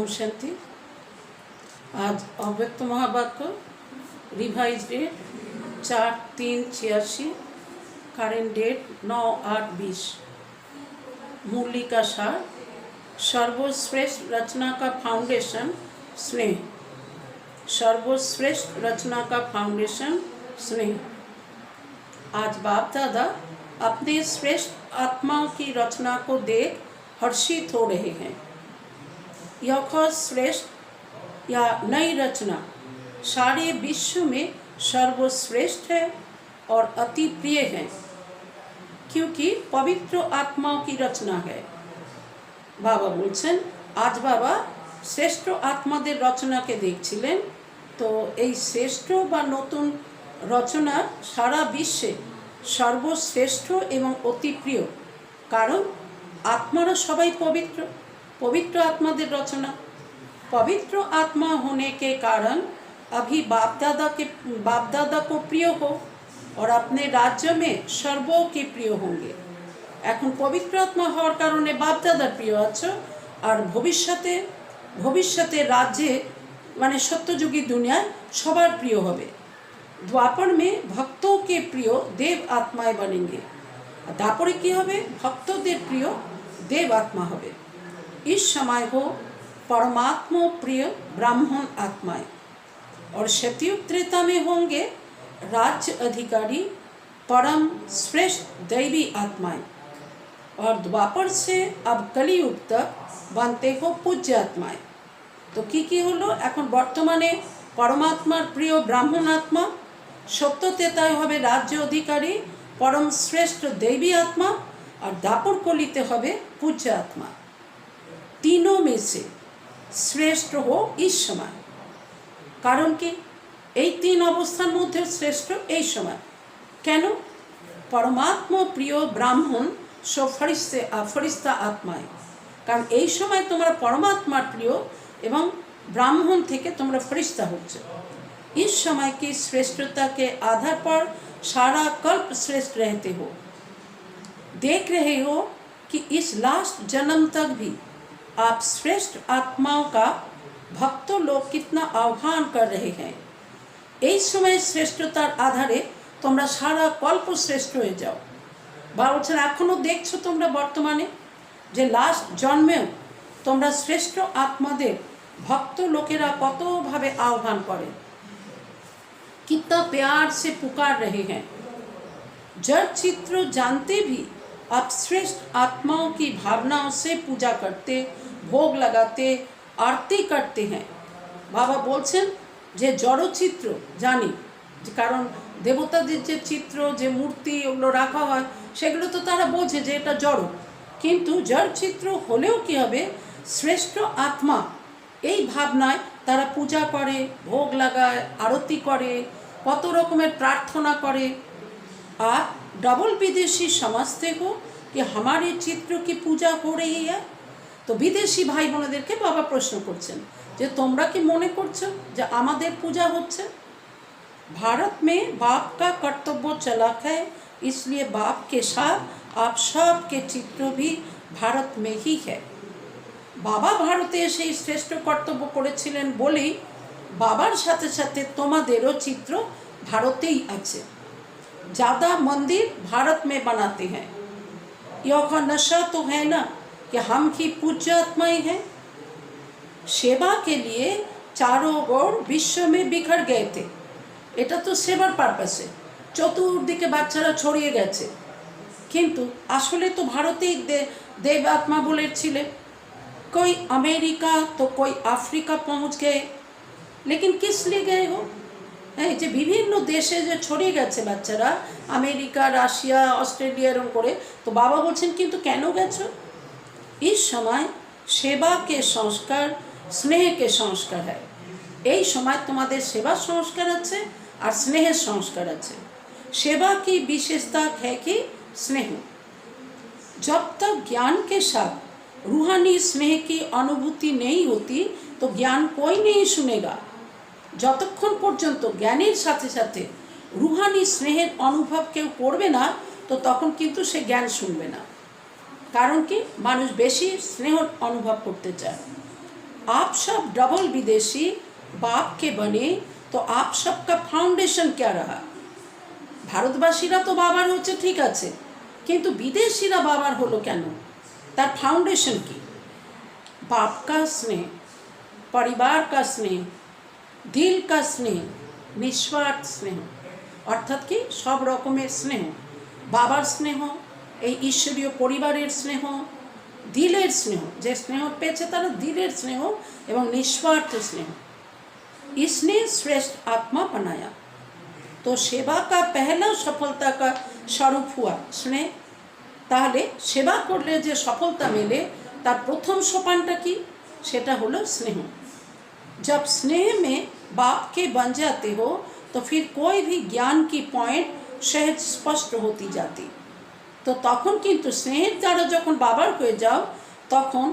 ओम शांति। आज अव्यक्त महावाक्य रिवाइज डेट 4/3/86, करेंट डेट 9/8/20। मूली का सार, सर्वश्रेष्ठ रचना का फाउंडेशन स्नेह। सर्वश्रेष्ठ रचना का फाउंडेशन स्नेह। आज बाप दादा अपने श्रेष्ठ आत्माओं की रचना को देख हर्षित हो रहे हैं। यह श्रेष्ठ या नई रचना सारे विश्व में सर्वश्रेष्ठ है और अति प्रिय है, क्योंकि पवित्र आत्माओं की रचना है। बाबा बोलছেন आज बाबा শ্রেষ্ঠ আত্মাদের রচনাকে দেখছিলেন। তো এই শ্রেষ্ঠ বা নতুন রচনা সারা বিশ্বে সর্বশ্রেষ্ঠ এবং অতি প্রিয়, কারণ आत्मारा सबाई पवित्र पवित्र आत्माদের रचना। पवित्र आत्मा होने के कारण अभी बाप दादा को प्रिय हो और अपने राज्य में सर्वों के प्रिय होंगे। এখন पवित्र आत्मा হওয়ার কারণে बाप दादार प्रिय আছো, और भविष्यते राज्य माने सत्ययुगी दुनिया सबार प्रिय होबे। द्वापर में भक्तों के प्रिय देव आत्माएं बनेंगे, दापरे की होबे भक्तों प्रिय देव आत्मा होबे। इस समय हो परमात्मा प्रिय ब्राह्मण आत्माएं, और सतयुग त्रेता में होंगे राज्य अधिकारी परम श्रेष्ठ दैवी आत्माएं, और द्वापर से अब कलियुग तक बनते हो पूज्य आत्माएं। तो की हलो एखन बर्तमाने परमात्मार प्रिय ब्राह्मण आत्मा, सत्य त्रेताय होबे राज्य अधिकारी परम श्रेष्ठ दैवी आत्मा, और दापर कलिते होबे पूज्य आत्मा। तीनों में से श्रेष्ठ हो इस समय, कारण कि এই तीन अवस्थार मध्य श्रेष्ठ এই समय केन? परमात्मा प्रिय ब्राह्मण सब फरिश्ता आत्माएं, कारण এই समय तुम्हारा परमात्मा प्रिय एवं ब्राह्मण থেকে তোমরা फरिश्ता হচ্ছে। इस समय की श्रेष्ठता के आधार पर सारा कल्प श्रेष्ठ रहते हो। देख रहे हो कि इस लास्ट जन्म तक भी आप श्रेष्ठ आत्माओं का भक्तों लोग कितना आह्वान कर रहे हैं। इस समय श्रेष्ठतार आधारे তোমরা सारा कल्प श्रेष्ठ हो जाओ। বলছেন এখনো দেখছো তোমরা বর্তমানে যে লাস্ট জন্মেও তোমরা শ্রেষ্ঠ आत्माদের भक्त लोकेरा कत भावे आह्वान करें, कितना प्यार से पुकार रहे हैं। जड़ चित्र जानते भी आप श्रेष्ठ आत्माओं की भावनाओं से पूजा करते, भोग लगाते, आरती करते हैं। बाबा बोलছেন যে जड़ चित्र जानी, कारण देवताদের যে चित्र যে मूर्ति ওগুলো রাখা হয় সেগুলো তো তারা বোঝে যে এটা জড়, কিন্তু जड़ चित्र হলেও কি হবে श्रेष्ठ आत्मा এই ভাবনায় তারা पूजा करे, भोग लगाए, आरती करे, कत रकमेर प्रार्थना करे। आप डबल विदेशी समझते हो कि हमारे चित्र की पूजा हो रही है। तो विदेशी भाई बोनेदेरके बाबा प्रश्न करছেন যে তোমরা কি মনে করছো যে আমাদের पूजा होच्छे? भारत में बाप का कर्तव्य चला है, इसलिए बाप के साथ आप सब के चित्र भी भारत में ही है। बाबा भारते সেই শ্রেষ্ঠ কর্তব্য করেছিলেন বলেই বাবার সাথে সাথে তোমাদেরও चित्र भारतेই আছে। ज़्यादा मंदिर भारत में बनाते हैं। यह नशा तो है ना कि हम ही पूज्य आत्माएं हैं। सेवा के लिए चारों ओर विश्व में बिखर गए थे। এটা তো সেবার পারপাসে চতুর্দিকে বাচ্চারা ছড়িয়ে গেছে, কিন্তু আসলে তো ভারতেই देव आत्मा बोले ছিলেন। कोई अमेरिका तो कोई अफ्रीका पहुँच गए, लेकिन किस लिए गए हो? যে বিভিন্ন দেশে যে ছড়িয়ে গেছে বাচ্চারা, আমেরিকা, রাশিয়া, অস্ট্রেলিয়া এরকম করে, তো বাবা বলছেন কিন্তু কেন গেছো? इस समय सेवा के संस्कार स्नेह के संस्कार है। এই সময় তোমাদের सेवा संस्कार আছে और स्नेह संस्कार আছে। सेवा की विशेषता है कि स्नेह। जब तक ज्ञान के साथ रूहानी स्नेह की अनुभूति नहीं होती तो ज्ञान कोई नहीं सुनेगा। যতক্ষণ পর্যন্ত জ্ঞানের সাথে সাথে রুহানি স্নেহের অনুভব কেউ করবে না, তো তখন কিন্তু সে জ্ঞান শুনবে না। कारण कि मानुष बेशी स्नेह अनुभव करते चाय। आप सब डबल विदेशी बाप के बने, तो आप सबका फाउंडेशन क्या रहा? ভারতবাসীরা তো বাবার হচ্ছে ঠিক আছে, কিন্তু বিদেশিরা বাবার হলো কেন? তার ফাউন্ডেশন কি? बाप का स्नेह, परिवार का स्नेह, दिल का स्नेह, निस्वार्थ स्नेह, অর্থাৎ কি সব রকমের স্নেহ, বাবার স্নেহ, এই ঈশ্বরীয় পরিবারের স্নেহ, দিলের স্নেহ, যে স্নেহ পেয়েছে তারা দিলের স্নেহ এবং নিঃস্বার্থ স্নেহ। इसने श्रेष्ठ आत्मा बनाया। तो सेवा का पहला सफलता का स्वरूप हुआ स्नेह। তাহলে সেবা করলে যে সফলতা মেলে তার প্রথম সোপানটা কি? সেটা হলো স্নেহ। जब स्नेह में बाप के बन जाते हो तो फिर कोई भी ज्ञान की पॉइंट सहज स्पष्ट होती जाती। তো তখন কিন্তু স্নেহের দ্বারা যখন বাবার হয়ে যাও তখন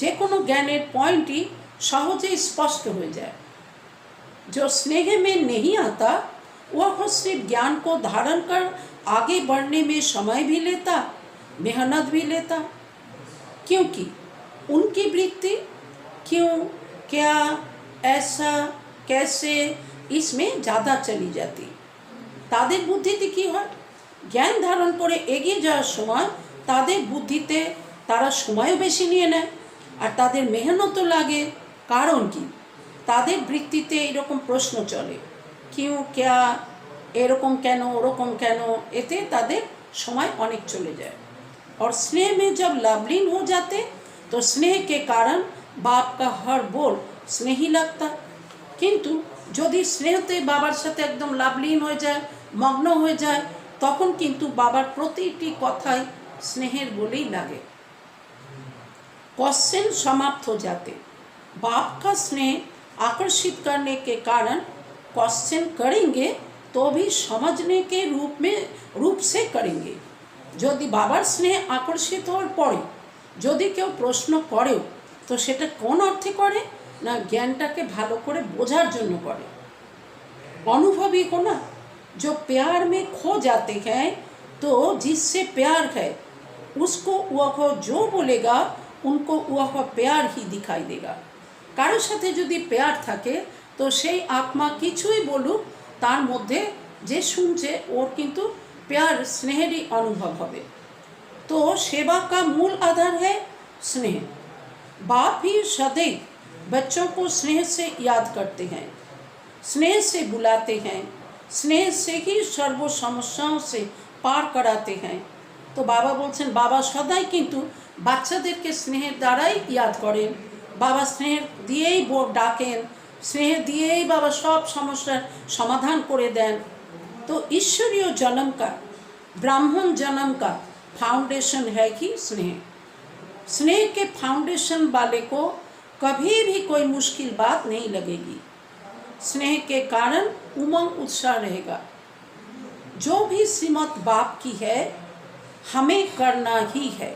যে কোনো জ্ঞানের পয়েন্টই সহজেই স্পষ্ট হয়ে যায়। जो स्नेह में नहीं आता वह सिर्फ ज्ञान को धारण कर आगे बढ़ने में समय भी लेता, मेहनत भी लेता, क्योंकि उनकी वृत्ति क्यों, क्या, ऐसा, कैसे इसमें ज़्यादा चली जाती। তাদের বুদ্ধিতে কি হয়? জ্ঞান ধারণ করে এগিয়ে যাওয়ার সময় তাদের বুদ্ধিতে তারা সময়ও বেশি নিয়ে নেয় আর তাদের মেহনতও লাগে। কারণ কি? তাদের বৃত্তিতে এরকম প্রশ্ন চলে, কিউ, ক্যা, এরকম কেন, ওরকম কেন, এতে তাদের সময় অনেক চলে যায়। और स्नेह में जब लवलीन हो जाते तो स्नेह के कारण बाप का हर बोल स्नेही लगता। কিন্তু যদি স্নেহতে বাবার সাথে একদম লাভলীন হয়ে যায়, মগ্ন হয়ে যায়, তখন কিন্তু বাবার প্রতিটি কথাই স্নেহের বলেই লাগে। क्वेश्चन समाप्त हो जाते। बाप का स्नेह आकर्षित करने के कारण क्वेश्चन करेंगे तो भी समझने के रूप से करेंगे। যদি বাবার স্নেহ আকর্ষিত হওয়ার পরে যদি কেউ প্রশ্ন করেও তো সেটা কোন অর্থে করে না জ্ঞানটাকে ভালো করে বোঝার জন্য করে। अनुभवी हो ना, जो प्यार में खो जाते हैं तो जिससे प्यार है उसको वह जो बोलेगा उनको वह प्यार ही दिखाई देगा। কারোর সাথে যদি প্যার থাকে তো সেই আত্মা কিছুই বলুক তার মধ্যে যে শুনছে ওর কিন্তু प्यार स्नेहरी अनुभव होवे। तो सेवा का मूल आधार है स्नेह। बाप भी सदैव बच्चों को स्नेह से याद करते हैं, स्नेह से बुलाते हैं, स्नेह से ही सर्व समस्याओं से पार कराते हैं। तो बाबा बोलছেন बाबा सदाई किन्तु বাচ্চাদেরকে স্নেহের দ্বারাই याद करें, बाबा स्नेह दिएई डाकें, स्नेह दिएई बाबा सब समस्यार समाधान करे दें। तो ईश्वरीय जन्म का, ब्राह्मण जन्म का फाउंडेशन है कि स्नेह। स्नेह के फाउंडेशन वाले को कभी भी कोई मुश्किल बात नहीं लगेगी। स्नेह के कारण उमंग उत्साह रहेगा। जो भी श्रीमत बाप की है हमें करना ही है।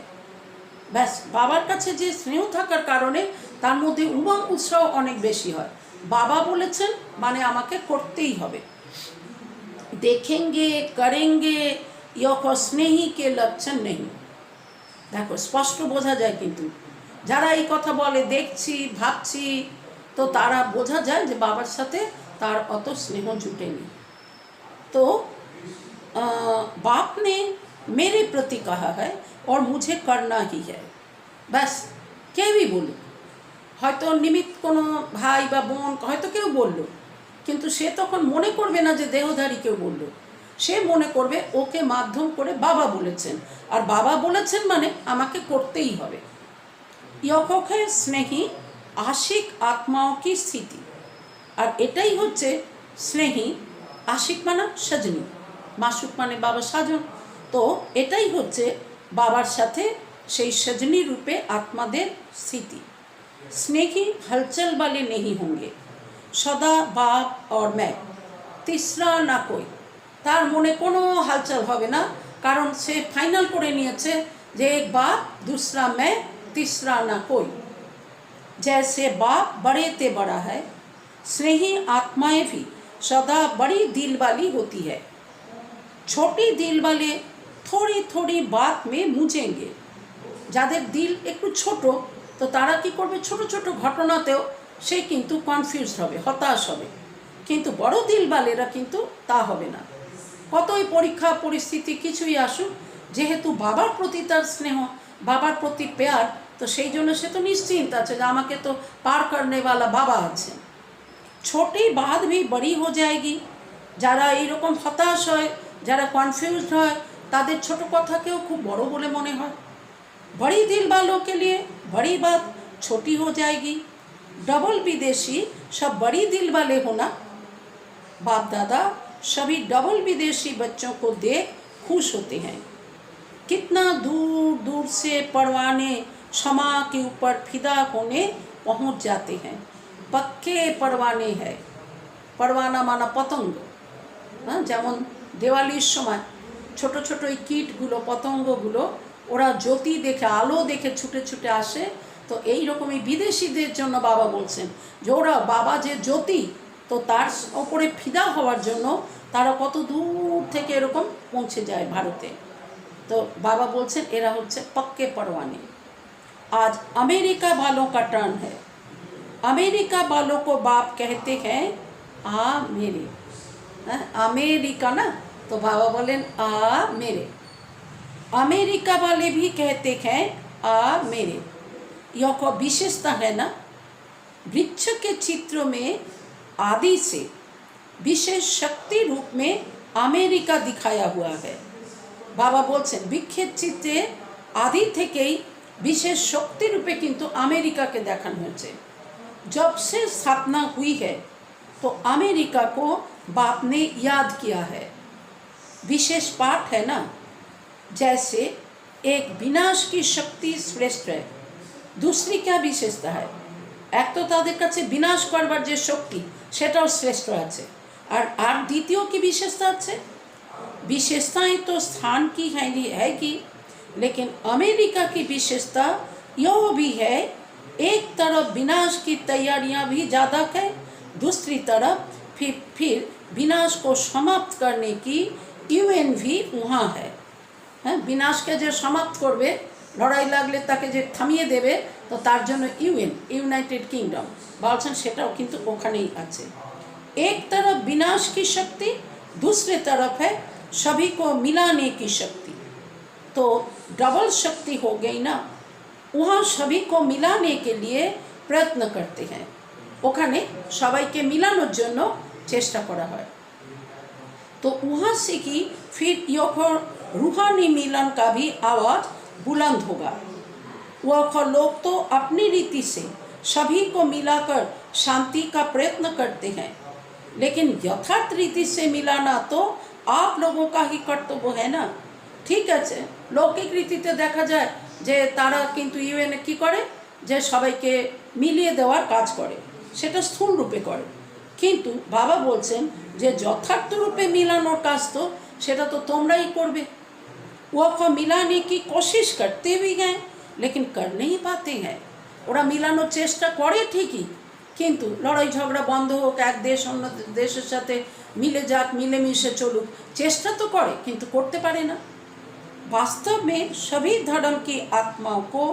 बस बाबार काछे जे स्नेह थाकार कारणे तार मध्य उमंग उत्साह अनेक बेशी हय। बाबा बोलेছেন মানে আমাকে করতেই হবে। देखेंगे, करेंगे, यह स्नेही के लक्षण नहीं। देखो स्पष्ट बोझा जाए किन्तु যারা এই কথা বলে দেখছি ভাবছি তো তারা বোঝা যায় যে বাবার সাথে তার অত স্নেহ জুটেনি। तो बाप ने मेरे प्रति कहा है और मुझे करना ही है। बस কেউই বলুক, হয়তো নিমিত্ত কোনো ভাই বা বোন হয়তো কেউ বললো, কিন্তু সে তখন মনে করবে না যে দেহধারী কেউ বললো, সে মনে করবে ওকে মাধ্যম করে বাবা বলেছেন আর বাবা বলেছেন মানে আমাকে করতেই হবে। ইয়কে স্নেহী আশিক আত্মাओं की स्थिति। আর এটাই হচ্ছে স্নেহী আশিক মানে সজনী, মাসুক মানে বাবা সাজন। তো এটাই হচ্ছে বাবার সাথে সেই সজনী রূপে আত্মাদের স্থিতি। स्नेही हलचल वाले नहीं होंगे, सदा बाप और मैं, तीसरा ना कोई। तार मने कोनो हलचल होबे ना, कारण से फाइनल करे निয়েছে যে एक बाप, दूसरा मैं, तीसरा ना कोई। जैसे बाप बड़े ते बड़ा है, स्नेही आत्माएं भी सदा बड़ी दिल वाली होती है। छोटी दिल वाले थोड़ी थोड़ी बात में मुझेंगे। যাদের দিল একটু ছোট তো তারা কি করবে, ছোট ছোট ঘটনাতেও সে কিন্তু কনফিউজ হবে, হতাশ হবে। কিন্তু বড় দিলওয়ালেরা কিন্তু তা হবে না। কতই পরীক্ষা পরিস্থিতি কিছুই আসুক, যেহেতু বাবার প্রতি তার স্নেহ, বাবার প্রতি প্যার, তো সেই জন্য সে তো নিশ্চিন্ত আছে যে আমাকে তো পার করনে वाला বাবা আছে। ছোটি বাদ भी बड़ी हो जाएगी। যারা এইরকম হতাশ হয়, যারা কনফিউজড হয়, তাদের ছোট কথাকেও খুব বড় বলে মনে হয়। बड़ी दिल वालों के लिए बड़ी बात छोटी हो जाएगी। डबल विदेशी सब बड़ी दिल वाले होना। बाप दादा सभी डबल विदेशी बच्चों को देख खुश होते हैं। कितना दूर दूर से परवाने क्षमा के ऊपर फिदा होने पहुंच जाते हैं। पक्के परवाने हैं। परवाना माना पतंग। हाँ, যেমন দেওয়ালির সময় ছোট ছোট এই কীটগুলো, পতঙ্গগুলো ওরা জ্যোতি দেখে, আলো দেখে ছুটে ছুটে আসে। তো এই রকমই বিদেশিদের জন্য বাবা বলছেন যে ওরা বাবা যে জ্যোতি, তো তার ওপরে ফিদা হওয়ার জন্য তারা কত দূর থেকে এরকম পৌঁছে যায় ভারতে। तो बाबा बोलते एरा होच्छे पक्के परवाने। आज अमेरिका वालों का टर्न है। अमेरिका वालों को बाप कहते हैं आ मेरे। अमेरिका ना, तो बाबा बोलें आ मेरे। अमेरिका वाले भी कहते हैं आ मेरे। यह को विशेषता है ना। वृक्ष के चित्र में आदि से विशेष शक्ति रूप में अमेरिका दिखाया हुआ है। बाबा बोलছেন বৃক্ষের চিত্রে आदि থেকেই विशेष शक्ति रूपे किंतु अमेरिका के देखानो হয়েছে। जब से स्थापना हुई है तो अमेरिका को बाप ने याद किया है। विशेष पाठ है ना, जैसे एक विनाश की शक्ति श्रेष्ठ है, दूसरी क्या विशेषता है। एक तो तादेर काछे विनाश करवार जे शक्ति सेटाও श्रेष्ठ আছে, আর দ্বিতীয় কি विशेषता আছে। विशेषताएं तो स्थान की है कि, लेकिन अमेरिका की विशेषता यह भी है, एक तरफ विनाश की तैयारियां भी ज़्यादा है, दूसरी तरफ फिर विनाश को समाप्त करने की यूएन भी वहाँ है। विनाश के जो समाप्त करबे, लड़ाई लागले ताके जे थामिए देबे, तो तार जन्य यूएन, यूनाइटेड किंगडम बोलছেন সেটাও কিন্তু ওখানেই আছে। एक तरफ विनाश की शक्ति, दूसरी तरफ है सभी को मिलाने की शक्ति। तो डबल शक्ति हो गई ना। वहाँ सभी को मिलाने के लिए प्रयत्न करते हैं, ওখানে সবাইকে মিলানোর জন্য চেষ্টা করা হয়। तो वहाँ से कि फिर यह रूहानी मिलन का भी आवाज़ बुलंद होगा। वह लोग तो अपनी रीति से सभी को मिलाकर शांति का प्रयत्न करते हैं, लेकिन यथार्थ रीति से मिलाना तो आप लोगों का ही कर्तव्य है ना। ठीक है, लौकिक रीतिते देखा जाए जे तारा किन्तु यूएन की करे जे सबाइके मिलिए देवार काज करे, सेटा स्थूल रूपे करे। किन्तु बाबा बोलছেন जे यथार्थ रूपे मिलानोर काज तो सेटा तो तोमराई करबे। वो मिलाने की कोशिश करते भी हैं, लेकिन कर नहीं पाते हैं। ওরা মিলানোর চেষ্টা করে ঠিকই, কিন্তু লড়াই ঝগড়া বন্ধ হোক, এক দেশ অন্য দেশের সাথে मिले जाक, मिलेमिशे चलुक, चेष्टा तो करे किंतु करते पारे ना। वास्तव में सभी धर्म की आत्माओं को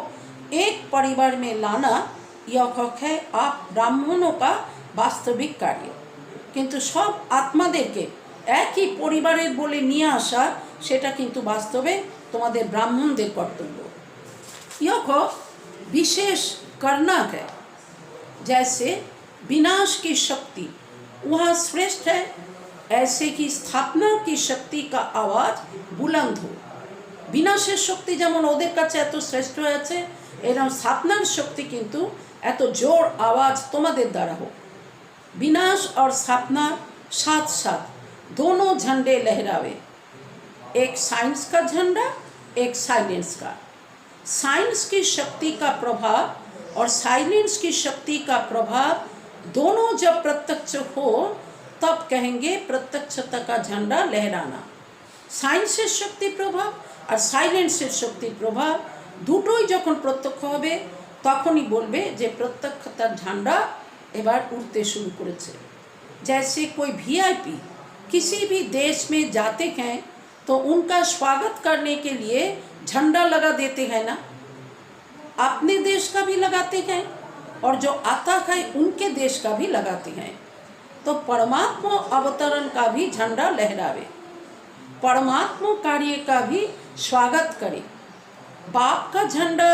एक परिवार में लाना यह है आप ब्राह्मणों का वास्तविक कार्य। किंतु सब आत्मादेरके एक ही परिवारेर बोले निये आसा सेटा किंतु वास्तवे तोमादेर ब्राह्मणदेर कर्तव्य। यह विशेष करना है। जैसे विनाश की शक्ति वहाँ श्रेष्ठ है, ऐसे कि स्थापना की शक्ति का आवाज़ बुलंद हो। विनाशेर शक्ति जेमन ओदेर काछे एत श्रेष्ठ हयेछे, एरकम स्थापनार शक्ति किन्तु एत जोर आवाज़ तोमादेर द्वारा हो। विनाश और स्थापना साथ साथ दोनों झंडे लहरावे, एक साइंस का झंडा, एक साइलेंस का। साइंस की शक्ति का प्रभाव और साइलेंस की शक्ति का प्रभाव दोनों जब प्रत्यक्ष हो तब कहेंगे प्रत्यक्षता का झंडा लहराना। साइंसेर शक्ति प्रभाव और साइलेंसेर शक्ति प्रभाव दुटोई जखन प्रत्यक्ष होबे तखनई बोलबे जे प्रत्यक्षतार झंडा एबार उड़ते शुरू करेছে। जैसे कोई वीआईपी किसी भी देश में जाते हैं तो उनका स्वागत करने के लिए झंडा लगा देते हैं ना। अपने देश का भी लगाते हैं और जो आता है उनके देश का भी लगाते हैं। तो परमात्मा अवतरण का भी झंडा लहरावे, परमात्मा कार्य का भी स्वागत करे। बाप का झंडा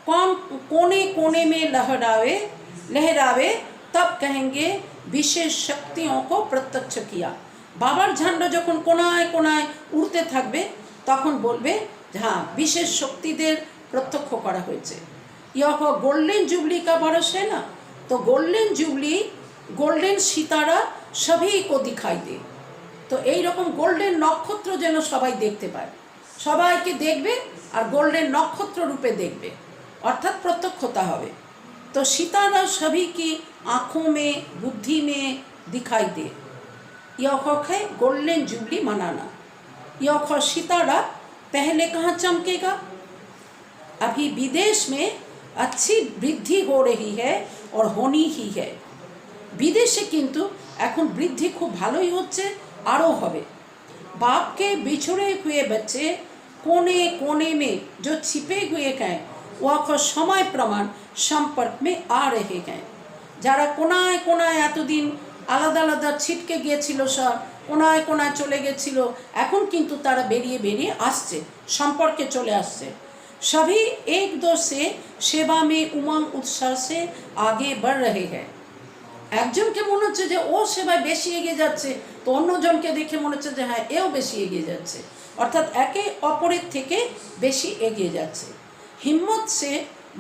कौन कोने कोने में लहरावे तब कहेंगे विशेष शक्तियों को प्रत्यक्ष किया। बाबार झंडा যখন কোনায় কোনায় উড়তে থাকবে তখন বলবে हाँ विशेष शक्तिদের प्रत्यक्ष करा হয়েছে। यह गोल्डन जुबली का बरस है ना, तो गोल्डन जुबली गोल्डन सितारा सभी को दिखाई दे। तो এই রকম গোল্ডেন নক্ষত্র যেন সবাই দেখতে পায়, সবাইকে দেখবে আর গোল্ডেন নক্ষত্র রূপে দেখবে, অর্থাৎ প্রত্যক্ষতা হবে। तो सितारा सभी की आँखों में बुद्धि में दिखाई दे। यह है गोल्डन जुबली मनाना। यह सितारा पहले कहाँ चमकेगा? अभी विदेश में अच्छी वृद्धि हो रही है और होनी ही है। विदेशे किन्तु এখন বৃদ্ধি খুব ভালোই হচ্ছে, আরও হবে। बाप के बिछड़े हुए बच्चे कोने कोने में जो छिपे हुए हैं वह समय प्रमाण संपर्क में आ रहे हैं। যারা কোনায় কোনায় এতদিন আলাদা আলাদা ছিটকে গিয়েছিল, সব কোনায় কোনায় চলে গেছিল, এখন কিন্তু তারা বেরিয়ে বেরিয়ে আসছে, সম্পর্কে চলে আসছে। सभी एक दो से सेवा में उमंग उत्साह से आगे बढ़ रहे हैं। একজনকে মনে হচ্ছে যে ও সেবায় বেশি এগিয়ে যাচ্ছে, তো অন্যজনকে দেখে মনে হচ্ছে যে হ্যাঁ এও বেশি এগিয়ে যাচ্ছে, অর্থাৎ একে অপরের থেকে বেশি এগিয়ে যাচ্ছে। हिम्मत से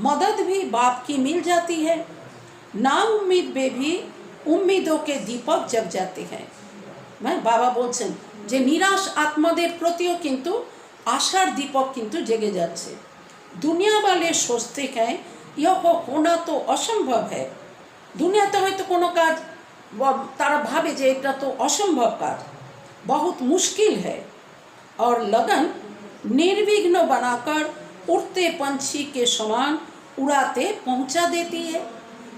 मदद भी बाप की मिल जाती है। ना उम्मीद में भी उम्मीदों के दीपक जग जाते हैं। मैं बाबा बोलছেন যে নিরাশ आत्माদের প্রতিও কিন্তু आशार दीपक किन्तु जेगे जाच्छे। दुनिया वाले सोचते हैं यह होना तो असंभव है। दुनियाते हयतो कोनो काज तारा भावे जे एटा तो असंभव काज, बहुत मुश्किल है, और लगन निर्विघ्न बनाकर उड़ते पंछी के समान उड़ाते पहुँचा देती है।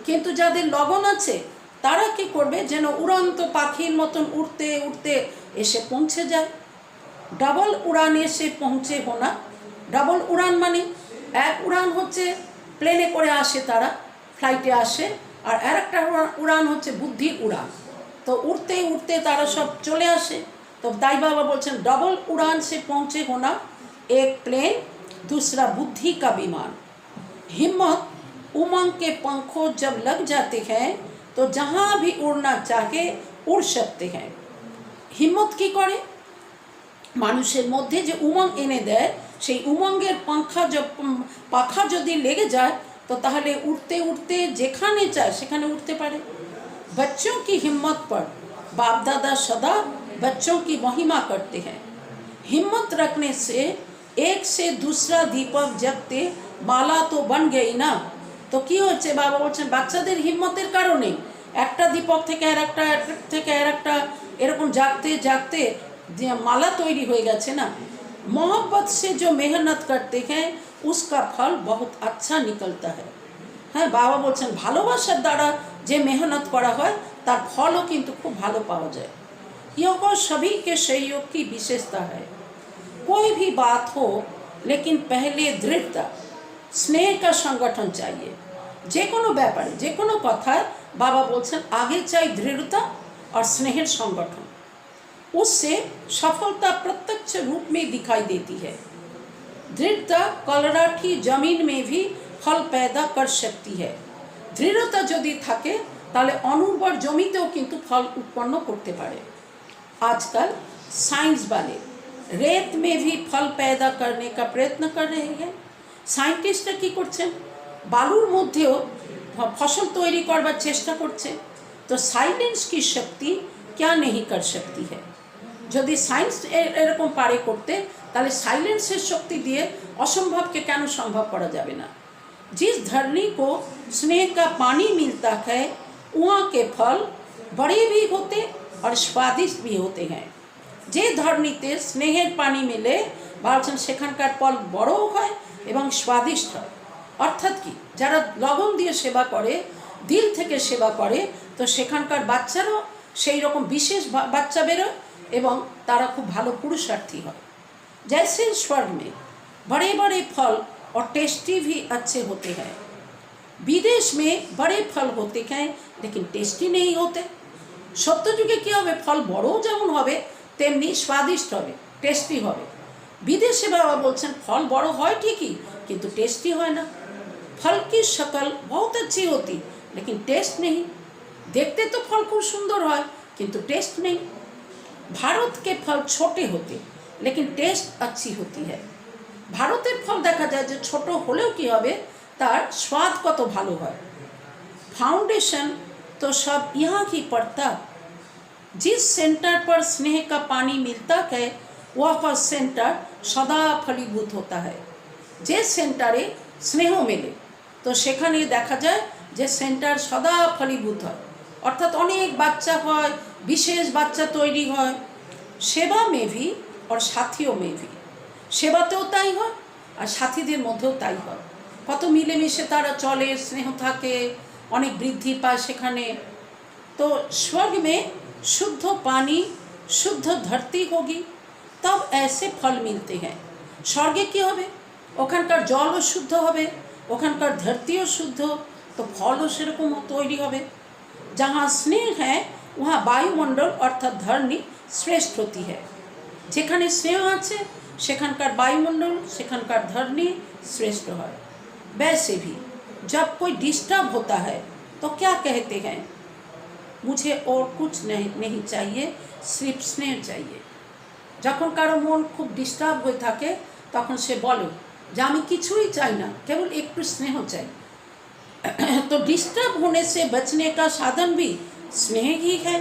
किन्तु जादेर लगन आछे तारा कि करबे जेन उड़ान्त पाखिर मतन उड़ते उड़ते एसे पहुँचे जाए। डबल उड़ाने से पहुँचे होना, डबल उड़ान माने एक उड़ान होच्छे प्लेने करे आसे तारा फ्लाइटे आसे, और आरेकटा उड़ान होच्छे बुद्धिर उड़ान। तो उड़ते उड़ते तारा सब चले आसे। तो दाई बाबा बोलছেন डबल उड़ान से पहुँचे होना, एक प्लेन दूसरा बुद्धि का विमान। हिम्मत उमंग के पंखों जब लग जाते हैं तो जहाँ भी उड़ना चाहे उड़ सकते हैं। हिम्मत की करे মানুষের মধ্যে যে উমং এনে দেয়, সেই উমঙ্গের পাখা যদি লেগে যায় তো তাহলে উঠতে উঠতে যেখানে চায় সেখানে উঠতে পারে। बच्चों की हिम्मत पर बाप दादा सदा बच्चों की महिमा करते हैं। हिम्मत रखने से एक से दूसरा दीपक जगते माला तो बन गई ना। तो কি হচ্ছে বাবা বলছেন বাচ্চাদের হিম্মতের কারণে একটা দীপক থেকে আরেকটা এরকম জাগতে জাগতে माला तैरी हो गए ना। मोहब्बत से जो मेहनत करते हैं उसका फल बहुत अच्छा निकलता है। हाँ बाबा बोलছেন ভালোবাসার দ্বারা যে मेहनत करा হয় তার ফলও কিন্তু খুব ভালো পাওয়া যায়। यह सभी के सहयोग की विशेषता है। कोई भी बात हो लेकिन पहले दृढ़ता स्नेह का संगठन चाहिए। যে কোনো ব্যাপারে যে কোনো কথায় বাবা বলছেন आगे चाहिए दृढ़ता और स्नेहर संगठन, उससे सफलता प्रत्यक्ष रूप में दिखाई देती है। दृढ़ता कलराठी जमीन में भी फल पैदा कर सकती है। दृढ़ता यदि থাকে তাহলে অনুর্বর জমিতেও কিন্তু ফল উৎপন্ন করতে পারে। आजकल साइंस वाले रेत में भी फल पैदा करने का प्रयत्न कर रहे हैं। साइंटिस्टরা কি করছেন বালুর মধ্যেও ফসল তৈরি করবার চেষ্টা করছে। तो साइलेंस की शक्ति क्या नहीं कर सकती है। यदि साइंस एरकम पारे करते ताहले साइलेंसर शक्ति दिए असम्भव के क्यों सम्भव करा जाबे ना। जिस धरनी को स्नेह का पानी मिलता है वहाँ के फल बड़े भी होते और स्वादिष्ट भी होते हैं। जे धरनीते स्नेहर पानी मिले बालছেন সেখানকার फल बड़ो হয় এবং स्वादिष्ट হয়। अर्थात कि যারা লগন দিয়ে সেবা করে दिल থেকে সেবা করে তো সেখানকার বাচ্চারাও সেই রকম বিশেষ বাচ্চা বেরোয় एवं तारा खूब भालो पुरुषार्थी है। जैसे स्वर्ग में बड़े बड़े फल और टेस्टी भी अच्छे होते हैं। विदेश में बड़े फल होते हैं लेकिन टेस्टी नहीं होते। সত্য যুগে কী হবে, ফল বড়ও যেমন হবে তেমনি স্বাদিষ্ট হবে, টেস্টি হবে। विदेशे बाबा बोलছেন फल बड़ो है ठीक ही किंतु टेस्टी है ना। फल की शक्ल बहुत अच्छी होती लेकिन टेस्ट नहीं। देखते तो फल खूब सुंदर है किंतु टेस्ट नहीं। भारत के फल छोटे होते लेकिन टेस्ट अच्छी होती है। भारतेर फल देखा जाए जो छोटो होलेও কি হবে তার स्वाद কত ভালো হয়। फाउंडेशन तो सब यहाँ ही पड़ता। जिस सेंटर पर स्नेह का पानी मिलता है वह सेंटर सदा फलीभूत होता है। जे सेंटारे स्नेह मेले तो सेखाने देखा जाए जे सेंटर सदा फलीभूत है, अर्थात अनेक बाच्चा है, विशेष बाच्चा तैरी है। सेवा में भी और साथियों में भी, सेवातेও তাই হয় আর সাথীদের মধ্যেও তাই হয়। কত মিলেমিশে তারা চলে, স্নেহ থাকে, অনেক বৃদ্ধি পায় সেখানে। तो स्वर्ग में शुद्ध पानी शुद्ध धरती होगी तब ऐसे फल मिलते हैं। स्वर्गे की होबे ओखानकार जलও शुद्ध होबे, ओखानकार धरतीও शुद्ध, तो फलও সেরকম তৈরি হবে। जहाँ स्नेह है वहाँ वायुमंडल अर्थात धरनी श्रेष्ठ होती है। যেখানে স্নেহ আছে সেখানকার বায়ুমণ্ডল সেখানকার धरनी श्रेष्ठ है। वैसे भी जब कोई डिस्टर्ब होता है तो क्या कहते हैं, मुझे और कुछ नहीं चाहिए, सिर्फ स्नेह चाहिए। যখন কারো মন খুব ডিস্টার্ব হয়ে থাকে তখন সে বলে যে আমি কিছুই চাই না, কেবল একটু স্নেহ চাই। तो डिस्टर्ब होने से बचने का साधन भी स्नेह ही है।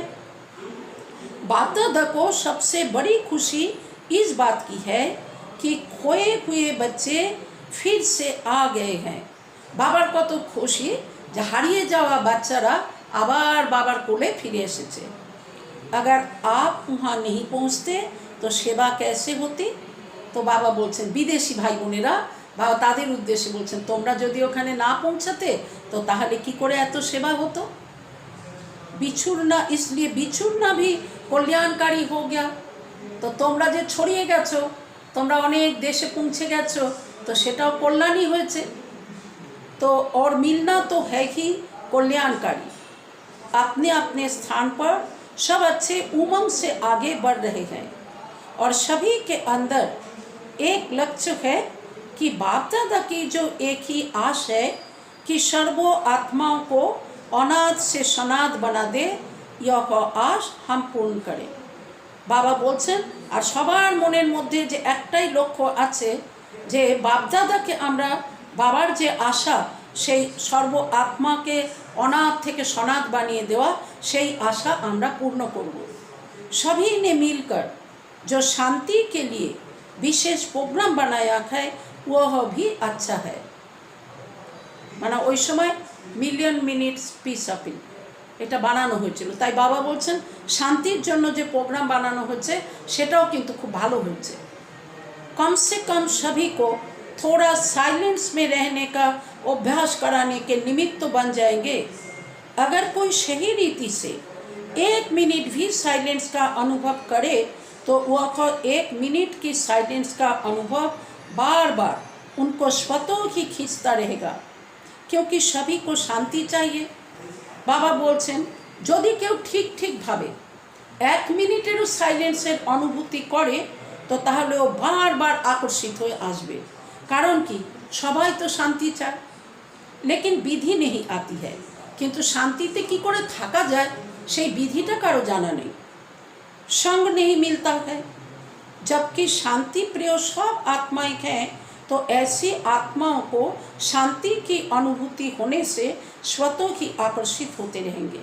बाप दादा को सबसे बड़ी खुशी इस बात की है कि खोए हुए बच्चे फिर से आ गए हैं। बाबार कत खुशी যে হারিয়ে যাওয়া বাচ্চারা আবার বাবার কোলে ফিরে এসেছে। अगर आप वहाँ नहीं पहुँचते तो सेवा कैसे होती। तो बाबा बोलছেন विदेशी भाई বোনেরা, বাবা তাদের উদ্দেশ্যে বলছেন তোমরা যদি ওখানে না পৌঁছাতে তো তাহলে কি করে এত সেবা হতো। बिछुड़ना, इसलिए बिछुड़ना भी कल्याणकारी हो गया। तो তোমরা যে ছড়িয়ে গেছো, তোমরা অনেক দেশে পৌঁছে গেছো, তো সেটাও কল্যাণই হয়েছে। तो और मिलना तो है ही कल्याणकारी। अपने अपने स्थान पर सब अच्छे उमंग से आगे बढ़ रहे हैं और सभी के अंदर एक लक्ष्य है कि बाप दादा की जो एक ही आश है कि सर्वो आत्माओं को अनाथ से सनाथ बना दे, यह आश हम पूर्ण करें। बाबा बोलছেন আর সবার মনের মধ্যে যে একটাই লক্ষ্য আছে যে বাপদাদাকে আমরা বাবার যে আশা সেই সর্ব আত্মাকে অনাথ থেকে সনাথ বানিয়ে দেওয়া, সেই আশা আমরা পূর্ণ করব। सभी ने मिलकर जो शांति के लिए विशेष प्रोग्राम बनाया है वह भी अच्छा है। মানে ওই সময় মিলিয়ন মিনিটস পিস আপিল এটা বানানো হয়েছিল, তাই বাবা বলছেন শান্তির জন্য যে প্রোগ্রাম বানানো হচ্ছে সেটাও কিন্তু খুব ভালো হয়েছে। कम से कम सभी को थोड़ा साइलेंस में रहने का अभ्यास कराने के निमित्त तो बन जाएंगे। अगर कोई सही रीति से 1 मिनट भी साइलेंस का अनुभव करे तो वह 1 मिनट की साइलेंस का अनुभव बार बार उनको स्वतः ही खींचता रहेगा, क्योंकि सभी को शांति चाहिए। बाबा बोलছেন যদি কেউ ঠিক ঠিকভাবে 1 মিনিটেরও সাইলেন্সের অনুভূতি করে তো তাহলে ও বারবার আকর্ষিত হয়ে আসবে। কারণ কি সবাই তো শান্তি চায়, लेकिन विधि नहीं आती है। किंतु शांतिते की करे थाका जाए সেই विधिटा कारो जाना नहीं, संग नहीं मिलता है। जबकि शांति प्रिय सब आत्माएं हैं तो ऐसी आत्माओं को शांति की अनुभूति होने से स्वतः ही आकर्षित होते रहेंगे।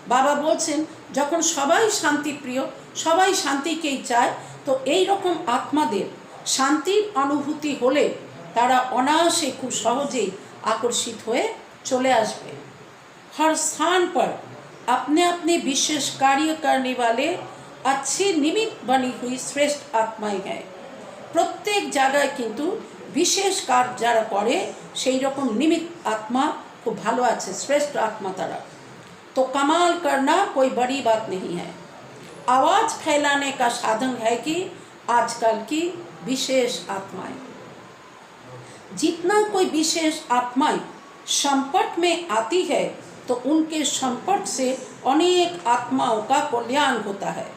बाबा बोलছেন যখন সবাই শান্তি প্রিয়, সবাই শান্তিকেই চায়, তো এই রকম আত্মাদের শান্তির অনুভূতি হলে তারা অনায়াসে খুব সহজেই आकर्षित हुए चले आसबे। हर स्थान पर अपने अपने विशेष कार्य करने वाले अच्छी निमित्त बनी हुई श्रेष्ठ आत्माएं हैं। प्रत्येक जगह किंतु विशेष कार्य যারা করে সেই রকম निमित्त आत्मा खूब ভালো আছে, श्रेष्ठ आत्मा तारा। तो कमाल करना कोई बड़ी बात नहीं है। आवाज़ फैलाने का साधन है कि आजकल की विशेष आत्माएं। जितना कोई विशेष आत्माएं संपर्क में आती है तो उनके संपर्क से अनेक आत्माओं का कल्याण होता है।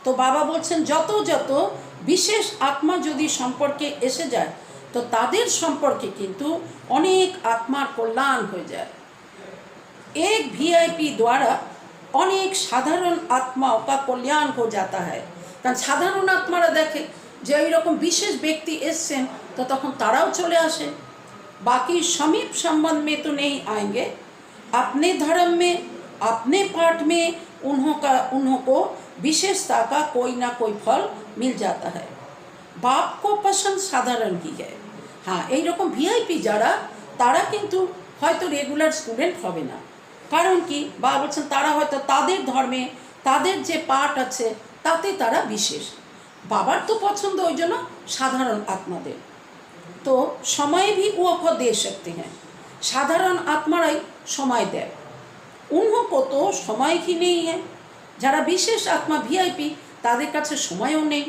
तो बाबा बोलছেন যত যত বিশেষ আত্মা যদি সম্পর্কে এসে যায় तो তাদের সম্পর্কে কিন্তু অনেক আত্মার কল্যাণ হয়ে যায়। एक वीआईपी द्वारा अनेक साधारण आत्माओं का कल्याण हो जाता है। কারণ সাধারণ আত্মারা দেখে যে এই রকম বিশেষ ব্যক্তি এসেছেন তো তখন তারাও চলে আসে। बाकी समीप संबंध में तो नहीं आएंगे, अपने धर्म में अपने पाठ में उन्हों को विशेषता का कोई ना कोई फल मिल जाता है। बाप को पसंद साधारण ही है। हाँ, এই রকম ভিআইপি যারা তারা কিন্তু হয়তো রেগুলার স্টুডেন্ট হবে না, কারণ কি বাবা বলছেন তারা হয়তো তাদের ধর্মে তাদের যে পাঠ আছে তাতে তারা বিশেষ। বাবার তো পছন্দ ওই জন্য সাধারণ আত্মাদের। तो समय भी वो को दे सकते हैं, साधारण आत्माराई समय दे, उन्हों तो समय ही नहीं है। जरा विशेष आत्मा वीआईपी तादेर काछे समयों नहीं,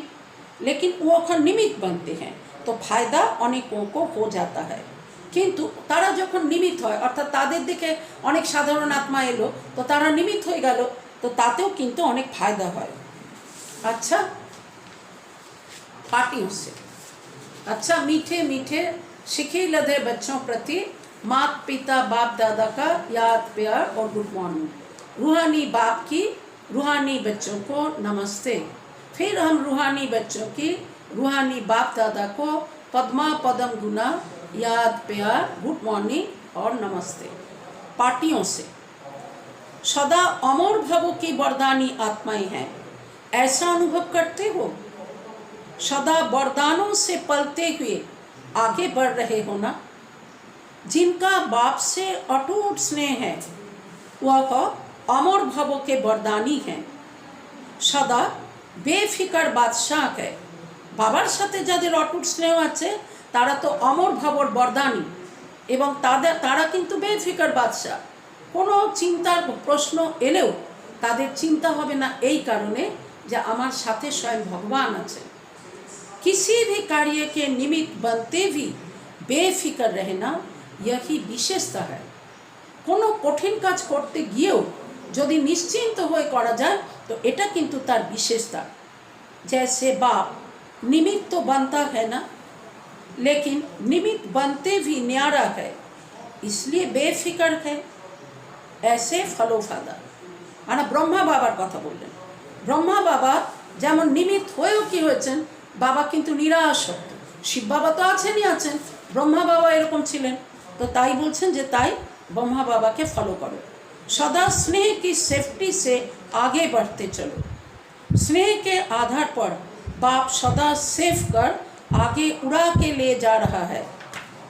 लेकिन वो निमित्त बनते हैं तो फायदा अनेकों को हो जाता है। किन्तु तारा जखन निमित्त है अर्थात तादेर दिके अनेक साधारण आत्मा एलो तो तारा निमित्त हो गेल तो तातेও किन्तु अनेक फायदा है। अच्छा, पार्टियों से अच्छा मीठे मीठे शिखे लदे बच्चों प्रति माता पिता बाप दादा का याद प्यार और गुड मॉर्निंग। रूहानी बाप की रूहानी बच्चों को नमस्ते। फिर हम रूहानी बच्चों की रूहानी बाप दादा को पद्मा पदम गुना याद प्यार गुड मॉर्निंग और नमस्ते। पार्टियों से सदा अमर भवों की वरदानी आत्माएं हैं, ऐसा अनुभव करते हो? सदा वरदानों से पलते हुए आगे बढ़ रहे हो ना? जिनका बाप से अटूट स्नेह है वह अमर भवों के वरदानी हैं। सदा बेफिकर बादशाह है। बाबार साथे जादेर अटूट स्नेह आछे तारा तो अमर भवर वरदानी एवं तारा किन्तु बेफिकर बादशाह। कोनो चिंतार प्रश्न एलेও तादेर चिंता होबे ना, এই কারণে যে আমার সাথে स्वयं भगवान आछे। किसी भी कार्य के निमित्त बनते भी बेफिक्र रहना यही विशेषता है। कोनो कठिन काज करते गिয়েও যদি निश्चिंत হয়ে করা যায় तो এটা কিন্তু তার विशेषता। जैसे बाप निमित्त तो बनता है ना, लेकिन निमित्त बनते भी न्यारा है, इसलिए बेफिक्र है। ऐसे फलोफादा आना ब्रह्मा बाबार कथा बोलें। ब्रह्मा बाबा যেমন निमित्त হয়েও কি হয়েছেন, बाबा किन्तु निराशक्त। शिव बाबा तो आছেনই আছেন, ब्रह्मा बाबा एरकम छिलेन। तो ताई बोलছেন যে ताई ब्रह्मा बाबा के फॉलो करो, सदा स्नेह की सेफ्टी से आगे बढ़ते चलो। स्नेह के आधार पर बाप सदा सेफ कर आगे उड़ा के ले जा रहा है।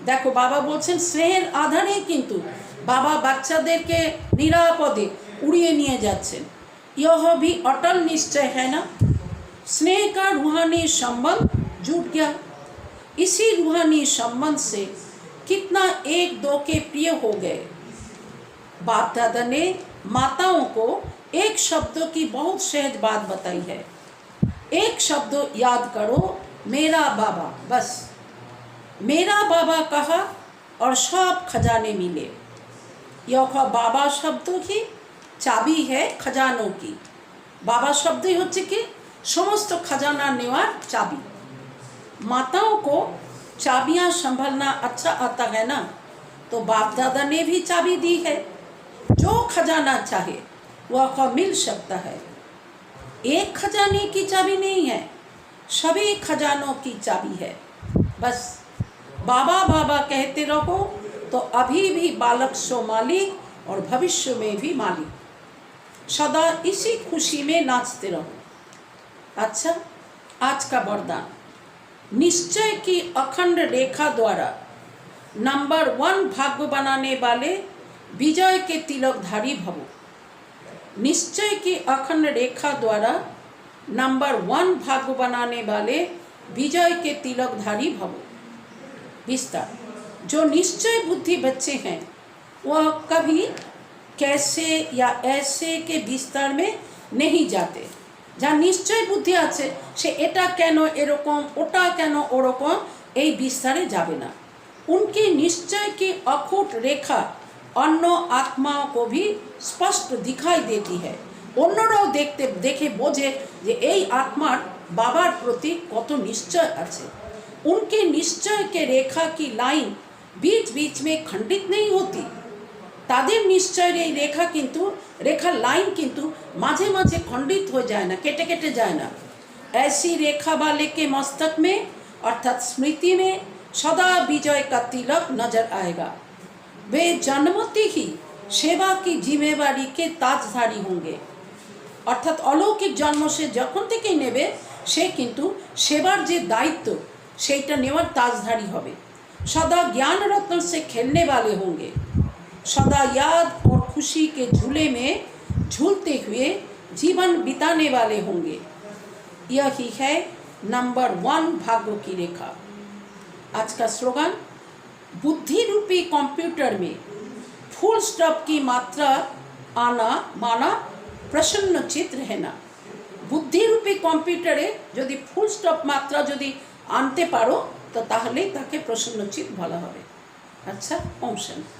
देखो बाबा बोलছেন स्नेहेर आधारे किन्तु बाबा बाच्चादेरके निरापदे उड़िए निয়ে যাচ্ছেন। यह भी अटल निश्चय है ना? स्नेह का रूहानी संबंध जुट गया। इसी रूहानी संबंध से कितना एक दो के प्रिय हो गए। बाप दादा ने माताओं को एक शब्द की बहुत सहज बात बताई है। एक शब्द याद करो, मेरा बाबा। बस मेरा बाबा कहा और सब खजाने मिले। यह बाबा शब्द ही चाबी है खजानों की। बाबा शब्द ही होच्छे कि समस्त खजाना नेवार चाबी। माताओं को चाबियां संभालना अच्छा आता है ना, तो बाप दादा ने भी चाबी दी है। जो खजाना चाहे वह मिल सकता है। एक खजाने की चाबी नहीं है, सभी खजानों की चाबी है। बस बाबा बाबा कहते रहो तो अभी भी बालक सो मालिक और भविष्य में भी मालिक। सदा इसी खुशी में नाचते रहो। अच्छा, आज का वरदान, निश्चय की अखंड रेखा द्वारा नंबर 1 भाग्य बनाने वाले विजय के तिलकधारी भवो। निश्चय की अखंड रेखा द्वारा नंबर 1 भाग्य बनाने वाले विजय के तिलकधारी भवो। विस्तार, जो निश्चय बुद्धि बच्चे हैं वह कभी कैसे या ऐसे के विस्तार में नहीं जाते। যার নিশ্চয় বুদ্ধি আছে সে এটা কেন এরকম ওটা কেন ওরকম এই বিস্তারে যাবে না। उनके निश्चय की अखुट रेखा अन्य आत्माओं को भी स्पष्ट दिखाई देती है। অন্যরাও देखे बोझे যে এই आत्मार बाबार प्रति कत निश्चय আছে। उनके निश्चय के रेखा की लाइन बीच बीच में खंडित नहीं होती। तादेर निश्चय এই रेखा किन्तु रेखा लाइन किन्तु माझे माझे खंडित हो जाए ना, केटे केटे जाए ना। ऐसी रेखा वाले के मस्तक में अर्थात स्मृति में सदा विजय का तिलक नजर आएगा। वे जन्मते ही सेवा की जिम्मेवारी के ताजधारी होंगे। अर्थात अलौकिक जन्म से जखन থেকেই নেবে সে কিন্তু সেবার যে दायित्व সেইটা নেওয়ার ताजधारी হবে। सदा ज्ञान रत्न से खेलने वाले होंगे। सदा याद और खुशी के झूले में झूलते हुए जीवन बिताने वाले होंगे। यही है नंबर 1 भाग्य की रेखा। आज का स्लोगन, बुद्धि रूपी कंप्यूटर में फुल स्टॉप की मात्रा आना माना प्रसन्न चित रहना। बुद्धि रूपी कंप्यूटरे यदि फुल स्टॉप मात्रा यदि आनते पारो तो ताहले ताके प्रसन्न चित बला होबे। अच्छा, ओम शांति।